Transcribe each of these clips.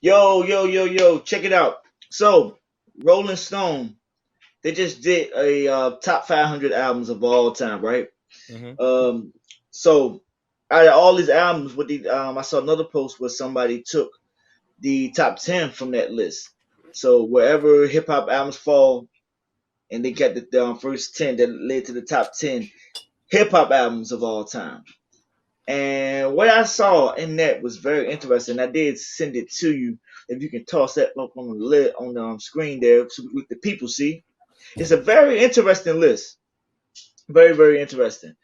Yo, check it out. So, Rolling Stone, they just did a top 500 albums of all time, right? Hmm. Um, so out of all these albums, I saw another post where somebody took the top 10 from that list. So wherever hip hop albums fall, and they got the first 10 that led to the top 10 hip hop albums of all time. And what I saw in that was very interesting. I did send it to you. If you can toss that up on the on the screen there, so let the people see. It's a very interesting list. Very interesting.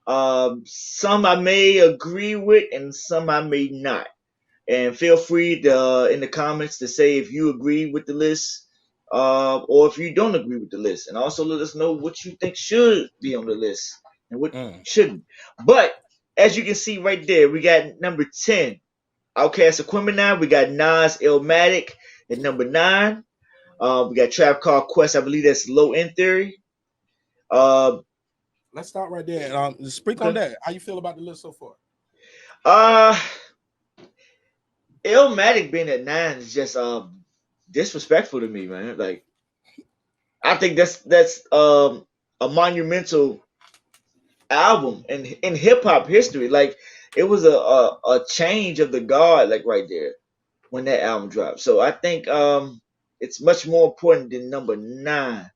Some I may agree with, and some I may not. And feel free to, in the comments to say if you agree with the list, or if you don't agree with the list, and also let us know what you think should be on the list and what Mm. shouldn't. But as you can see right there, we got number 10, Outkast Aquemini. We got Nas Illmatic at number 9. We got Trap Called Quest. I believe that's Low End Theory. Uh, Let's start right there. Speak on okay. that. How you feel about the list so far? Uh, Illmatic being at 9 is just disrespectful to me, man. Like, I think that's a monumental album in hip hop history. Like, it was a change of the guard, like right there when that album dropped. So I think it's much more important than number 9,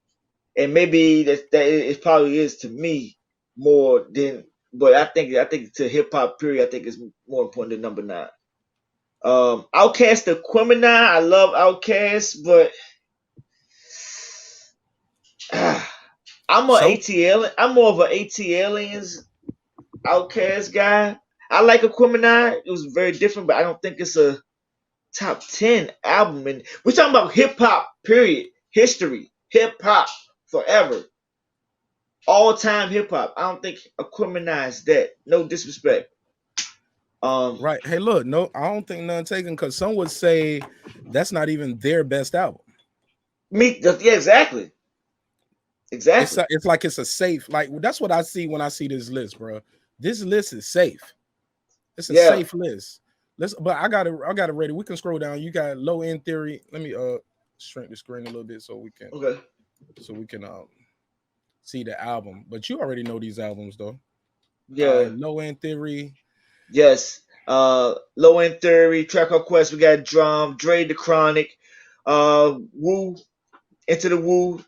and maybe that it probably is to me more than. But I think to hip hop period, I think it's more important than number 9. Outkast the Aquemini, I love Outkast, but So I'm more of a AT Aliens Outkast guy. I like Aquemini. It was very different, but I don't think it's a top 10 album. And we're talking about hip hop, period. History. Hip hop. Forever. All time hip hop. I don't think Aquemini is that. No disrespect. Um, right. Hey, look, no, I don't think none taken because some would say that's not even their best album. yeah, exactly. Exactly. It's like it's a safe. Like that's what I see when I see this list, bro. This list is safe. It's a Yeah. safe list. Let's. But I got it ready. We can scroll down. You got low end theory. Let me shrink the screen a little bit Okay. so we can see the album. But you already know these albums though. All right, Yeah. low end theory. Yes. Low End Theory, Track Quest, we got Drum, Dre the Chronic, Woo, Into the Woo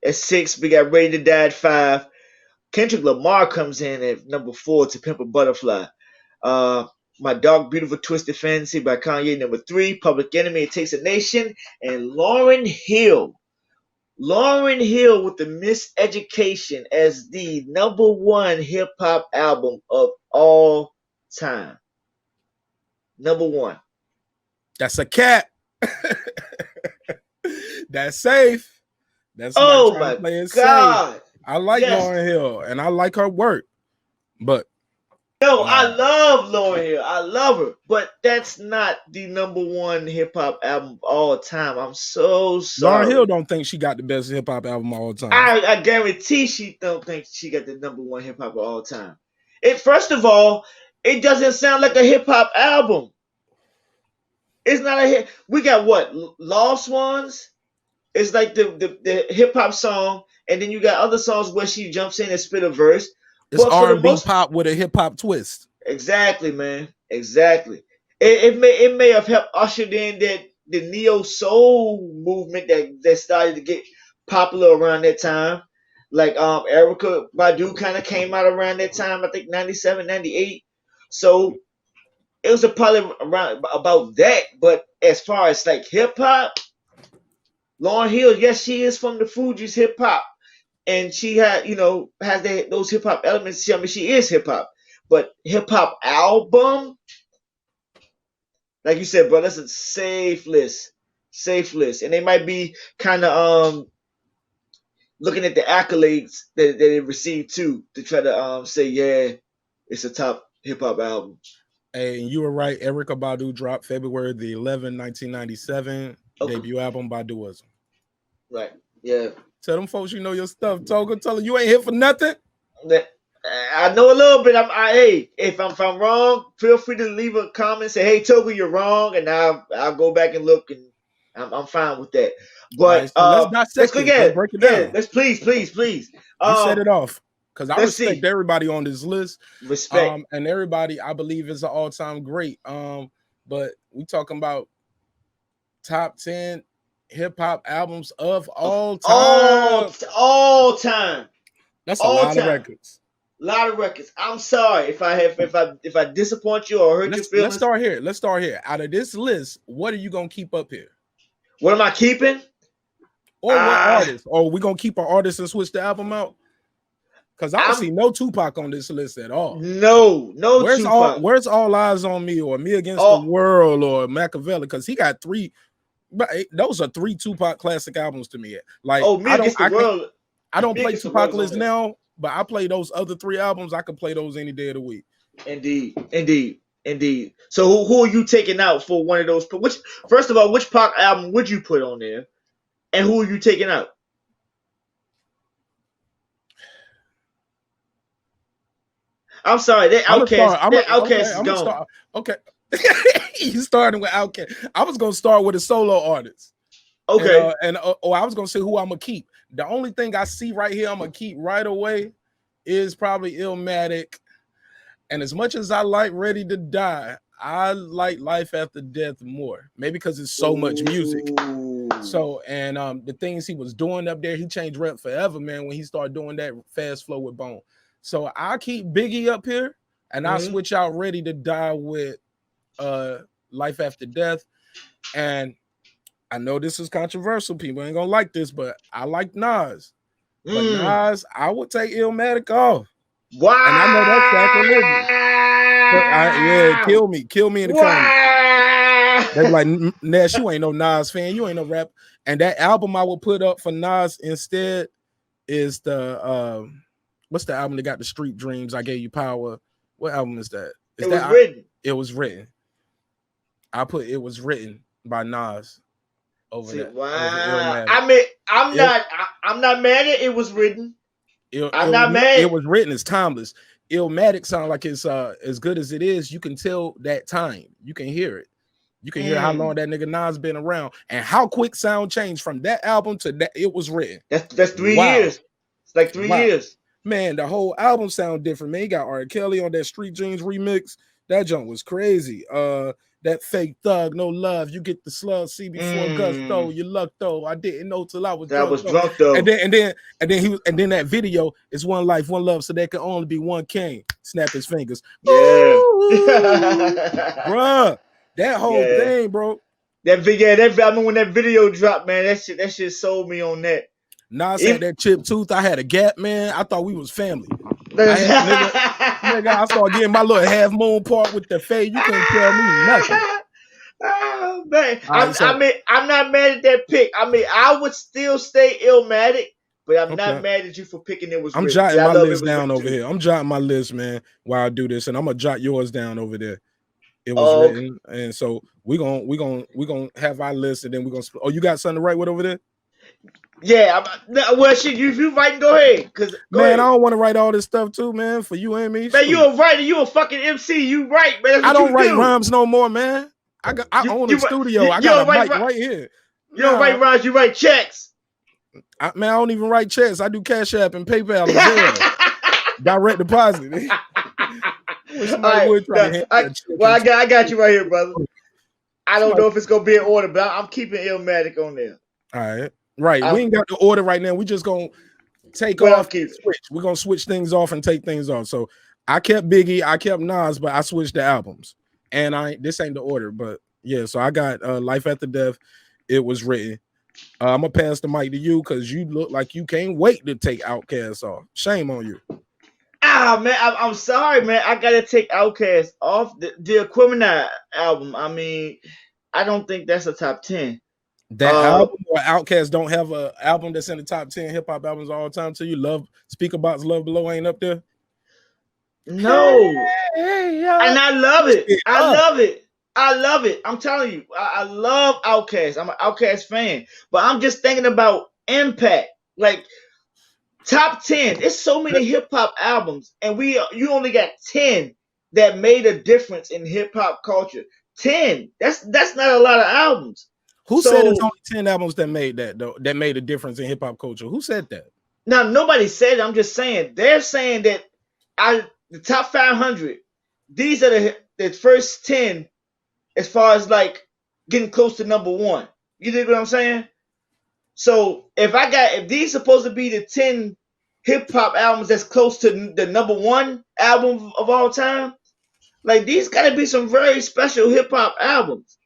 at 6, we got Ready to Die at 5. Kendrick Lamar comes in at number 4 to Pimp a Butterfly. Uh, My Dark Beautiful Twisted Fantasy by Kanye, number 3. Public Enemy, It Takes a Nation. And Lauren Hill with the Miseducation as the number 1 hip hop album of all time. Number 1. That's a cat. That's safe. That's somebody Oh trying to my play it safe. God. I like Yes. Lauren Hill and I like her work, but No, I nah. love Lauren Hill. I love her. But that's not the number 1 hip hop album of all time. I'm so Lauren Hill sorry. don't think she got the best hip hop album of all time. I guarantee she don't think she got the number 1 hip hop of all time. It First of all, it doesn't sound like a hip hop album. It's not a hit. We got what? Lost Ones? It's like the hip hop song, and then you got other songs where she jumps in and spit a verse. It's But for R the and B most, pop with a hip hop twist. exactly, man, exactly. It may have helped usher in that the neo soul movement that started to get popular around that time. Like Erica Badu kind of came out around that time. I think 97, 98. So it was a probably around about that. But as far as like hip hop, Lauryn Hill, yes, she is from the Fugees hip hop, and she had, has those hip hop elements. I mean, she is hip hop, but hip hop album, like you said, bro, that's a safe list, and they might be kind of looking at the accolades that it received too to try to say, yeah, it's a top hip hop album. And you were right. Erica Badu dropped February the 11th, 1997. Okay, Debut album Baduism. right, yeah. Tell them folks you know your stuff. Toga, tell them you ain't here for nothing. That, I know a little bit. Hey, if I'm wrong, feel free to leave a comment. Say, hey, Togu, you're wrong, and I'll go back and look, and I'm fine with that. All right, But so let's let's dissect go. this. Let's break it Yeah. down. Let's please. You set it off because I Let's respect see. everybody on this list. Respect. And everybody I believe is an all-time great. But we talking about top 10 hip-hop albums of all time. All time. That's a All lot of time. records. A lot of records. I'm sorry if I disappoint you or hurt your Let's feelings. start here. Let's start here. Out of this list, what are you gonna keep up here? What am I keeping? Or what artist? Or we gonna keep our artist and switch the album out? Because I don't see no Tupac on this list at all. No Tupac. Where's All Eyes on Me or Me Against the World or Machiavelli? Because he got three. But those are three Tupac classic albums to me. Like Me Against the World. I don't play Tupac list now, but I play those other three albums. I can play those any day of the week. Indeed. So who are you taking out for one of those? First of all, which Pac album would you put on there, and who are you taking out? I'm sorry, that Outkast is gone. Okay. You starting with Outkast. I was gonna start with a solo artist. Okay. And I was gonna say who I'm gonna keep. The only thing I see right here I'm gonna keep right away is probably Illmatic. And as much as I like Ready to Die, I like Life After Death more. Maybe because it's so much music. So and the things he was doing up there, he changed rap forever, man, when he started doing that fast flow with Bone. So I keep Biggie up here, and I switch out Ready to Die with Life After Death. And I know this is controversial. People ain't gonna like this, but I like Nas. But Nas, I would take Illmatic off. Wow. And I know that's sacrilegious. But kill me in the comments. They're like, Nash, you ain't no Nas fan, you ain't no rap. And that album I would put up for Nas instead is the what's the album that got the Street Dreams? I Gave You Power. What album is that? It was written. It was written. I put It Was Written by Nas over that. Wow. I mean, I'm not mad at It Was Written. I'm not mad. It Was Written is timeless. Illmatic sound like it's as good as it is. You can tell that time. You can hear it. You can hear how long that nigga Nas been around and how quick sound changed from that album to that It Was Written. That's 3 years. It's like 3 years. Man, the whole album sound different. Man, he got R. Kelly on that Street Dreams remix. That junk was crazy. That Fake Thug, No Love, You Get the Slug, See Before Gusto, You Luck Though. I didn't know till I was drunk though. And then that video is One Life, One Love, so there can only be one king. Snap his fingers. Yeah. Bruh. That whole thing, bro. That video, I remember when that video dropped, man. That shit sold me on that. Nas had that chipped tooth. I had a gap, man. I thought we was family. I started getting my little half moon part with the fade. You couldn't tell me nothing. Oh man, I'm not mad at that pick. I mean, I would still stay Illmatic, but I'm not mad at you for picking It Was Written. I'm jotting my list down over here. I'm jotting my list, man, while I do this, and I'm gonna jot yours down over there. It was written, and so we're gonna have our list, and then we're gonna. Oh, you got something to write with over there? Yeah, well, shit, you writing? Go ahead, I don't want to write all this stuff too, man. For you and me, man, you a writer, you a fucking MC, you write, man. That's I don't write do. rhymes no more, man. I own a studio. I got a mic right here. You don't write rhymes, you write checks. I don't even write checks. I do Cash App and PayPal as well. Direct deposit. I got you right here, brother. I don't know if it's gonna be in order, but I'm keeping Illmatic on there. All right. Right. We ain't got the order right now. We just gonna take off. Switch. We're gonna switch things off and take things off. So I kept Biggie, I kept Nas, but I switched the albums. And this ain't the order, but yeah. So I got Life After Death. It Was Written. I'm gonna pass the mic to you because you look like you can't wait to take Outkast off. Shame on you. Man, I'm sorry, man. I gotta take Outkast off the Aquemini album. I mean, I don't think that's a top 10. That album or Outkast don't have an album that's in the top 10 hip hop albums all time to you. Speaker Box Love Below ain't up there. No, and I love it. I love it. I'm telling you, I love Outkast. I'm an Outkast fan, but I'm just thinking about impact. Like top 10. There's so many hip hop albums, and you only got 10 that made a difference in hip hop culture. 10. That's not a lot of albums. Who said it's So only 10 albums that made that though? That made a difference in hip hop culture? Who said that? now nobody said it. I'm just saying they're saying that the top 500. These are the first 10 as far as like getting close to number one. You dig what I'm saying? So if these supposed to be the 10 hip hop albums that's close to the number one album of all time, like these gotta be some very special hip hop albums.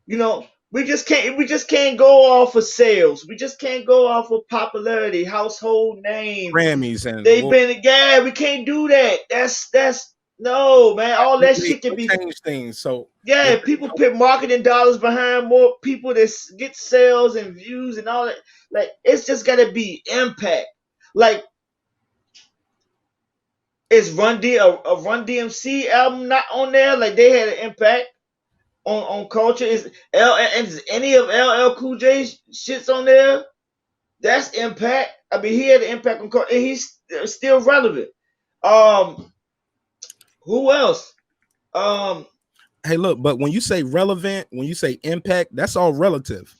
You know, we just can't go off of sales. We just can't go off of popularity, household name. Grammys and They've been we can't do that. That's no man. All that shit can be change things. So yeah, people put marketing dollars behind more people that get sales and views and all that. Like it's just gotta be impact. Like is a Run DMC album not on there? Like they had an impact on culture. Is any of LL Cool J shits on there? That's impact. I mean, he had an impact on culture, and he's still relevant. Who else? Hey, look, but when you say relevant, when you say impact, that's all relative.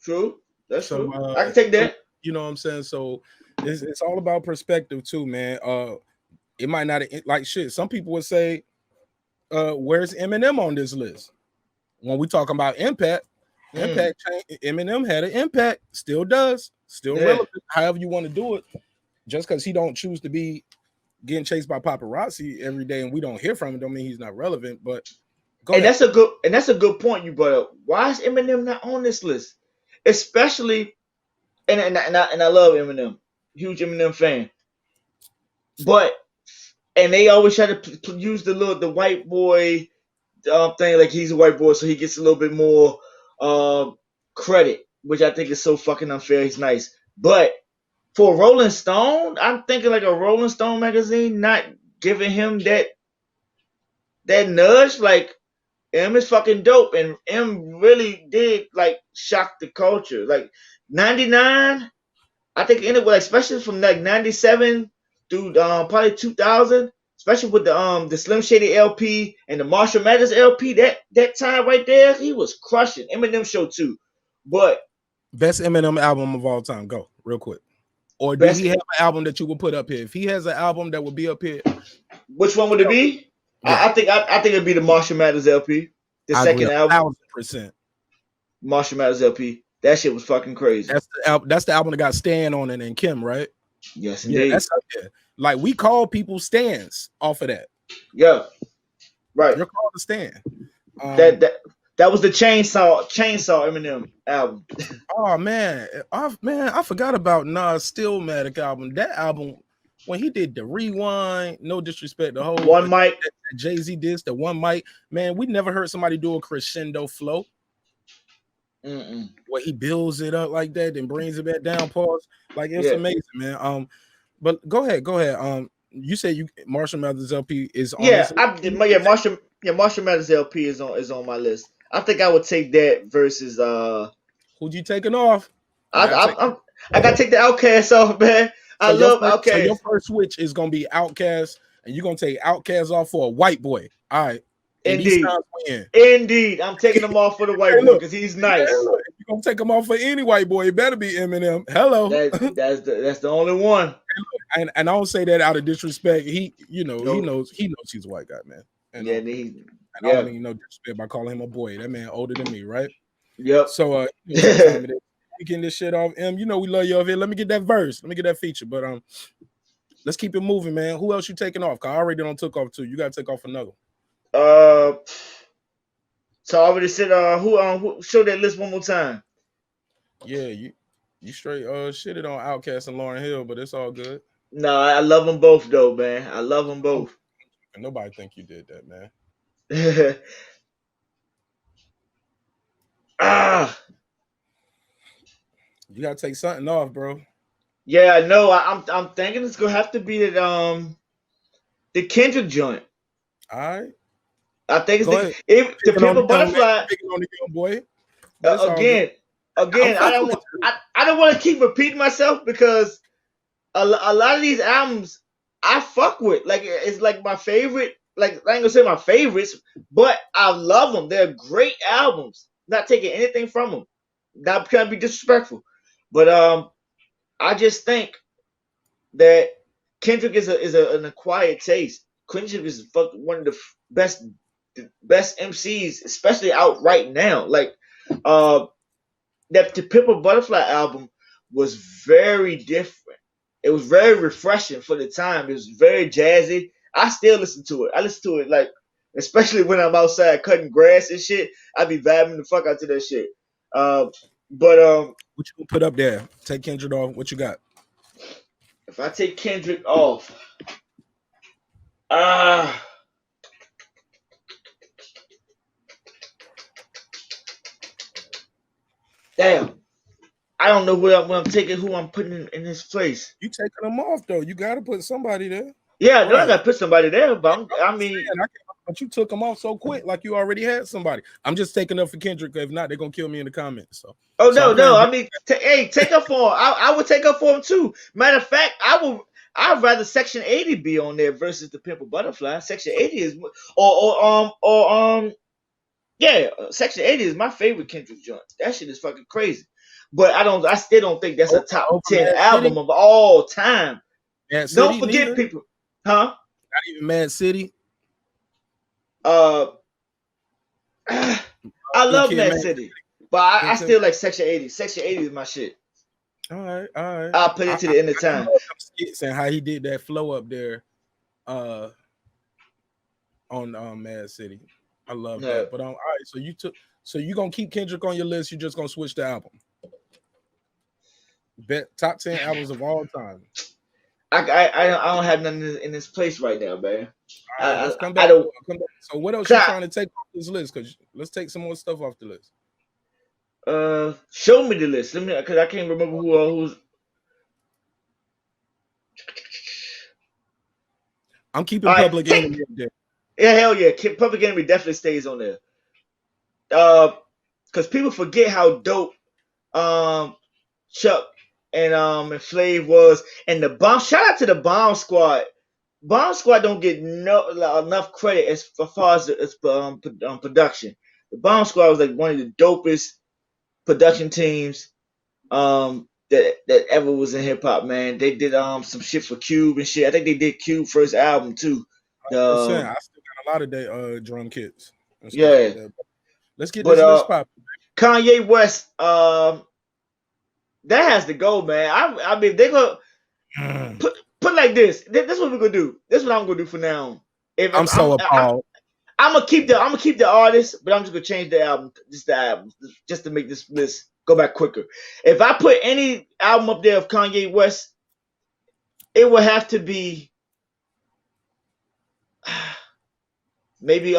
True. That's true. I can take that. You know what I'm saying? So it's all about perspective too, man. It might not like shit. Some people would say, where's Eminem on this list? When we talking about impact, Eminem had an impact, still does, still relevant, however you want to do it. Just because he don't choose to be getting chased by paparazzi every day and we don't hear from him, don't mean he's not relevant. But that's a good point you brought up. Why is Eminem not on this list? Especially, and I love Eminem, huge Eminem fan. But they always try to use the white boy thing, like he's a white boy, so he gets a little bit more credit, which I think is so fucking unfair. He's nice, but for Rolling Stone, I'm thinking like a Rolling Stone magazine not giving him that nudge. Like M is fucking dope, and M really did like shock the culture. Like 99, I think anyway, especially from like 97 through probably 2000, especially with the Slim Shady LP and the Marshall Mathers LP. That time right there, he was crushing. Eminem Show too, but best Eminem album of all time. Go real quick. Or do he have an album that you would put up here? If he has an album that would be up here, which one would it be? Yeah. I think it'd be the Marshall Mathers LP, the second album. 1000%. Marshall Mathers LP. That shit was fucking crazy. That's the album that got Stan on it and Kim, right? Yes, indeed. Yeah, that's up there. Like we call people Stans off of that. Yeah, right. You're called a Stan. That was the Chainsaw Eminem album. Oh man, I forgot about Nas Stillmatic album. That album when he did the Rewind, no disrespect, the whole One Mic, Jay-Z did the One Mic. Man, we never heard somebody do a crescendo flow. Where he builds it up like that, then brings it back down. Pause. Like it's amazing, man. But go ahead. You said Marshall Mathers LP is on. Marshall Mathers LP is on my list. I think I would take that versus who'd you taking off? I gotta take the Outkast off, man. I love Outkast. So your first switch is gonna be Outkast, and you're gonna take Outkast off for a white boy. All right. Indeed. I'm taking him off for the white boy because he's nice. You're gonna take him off for any white boy. It better be Eminem. Hello. That's the only one. And I don't say that out of disrespect. He knows he's a white guy, man. And, I don't even know disrespect by calling him a boy. That man older than me, right? Yep. So we getting this shit off. We love you over here. Let me get that verse. Let me get that feature. But let's keep it moving, man. Who else you taking off? Cause I already took off two. You gotta take off another. So I already said who show that list one more time. Yeah, you straight shitted on Outkast and Lauryn Hill, but it's all good. No, I love them both though, man. I love them both. And nobody think you did that, man. You gotta take something off, bro. Yeah, no, I'm thinking it's gonna have to be the Kendrick joint. All right. I think it's the Pimp Butterfly. On the young boy. Again, I don't want to keep repeating myself because a lot of these albums I fuck with. Like it's like my favorite. Like I ain't gonna say my favorites, but I love them. They're great albums. Not taking anything from them. Not trying to be disrespectful, but I just think that Kendrick is an acquired taste. Kendrick is one of the best MCs, especially out right now. Like uh, that the Pimple Butterfly album was very different. It was very refreshing for the time. It was very jazzy. I still listen to it. I listen to it like, especially when I'm outside cutting grass and shit. I be vibing the fuck out to that shit. Uh, but What you gonna put up there? Take Kendrick off. What you got? if I take Kendrick off, ah, damn. I don't know what I'm taking, who I'm putting in his place. You taking them off though. You got to put somebody there. Yeah, I All know I right. gotta put somebody there, but I'm I just mean, saying, but you took them off so quick, like you already had somebody. I'm just taking up for Kendrick. If not, they're gonna kill me in the comments. oh So I'm no, no, playing. I mean, hey, take up for him. I would take up for him too. Matter of fact, I'd rather Section 80 be on there versus the Pimple Butterfly. Section 80 is yeah, Section 80 is my favorite Kendrick joint. That shit is fucking crazy. But I still don't think that's a top Over 10 Mad album City. of all time. Mad Don't City, forget neither. people, huh? Not even Mad City. Uh, I Good love Kid, Mad Mad City, but I City. still like Section 80. Section 80 is my shit. All right, all right. I'll put it to the end of I time. love them skits and how he did that flow up there, uh, on Mad City. I love No, that. But all right, so you gonna keep Kendrick on your list? You just gonna switch the album? Bet top 10 albums of all time. I don't have nothing in this place right now, man. All right, I let's come I back to don't. it. Come back. So what else you Cause trying to take off this list? Because let's take some more stuff off the list. show me the list. Let me, cause I can't remember who's. I'm keeping All right, Public take. Enemy up there. Yeah, hell yeah. Public Enemy definitely stays on there. Cause people forget how dope Chuck and Flav was, and the bomb. Shout out to the Bomb Squad. Bomb Squad don't get enough credit as far as production. The Bomb Squad was like one of the dopest production teams that ever was in hip hop, man. They did some shit for Cube and shit. I think they did Cube first album too. Percent. The I still got a lot of their drum kits and stuff yeah, like that. But let's get but this list popping. Kanye West that has to go, man. I mean they gonna put like this. This is what we're gonna do. This is what I'm gonna do for now. If I'm so appalled. I'm gonna keep the artist, but I'm just gonna change the album, just the album, just to make this list go back quicker. If I put any album up there of Kanye West, it would have to be maybe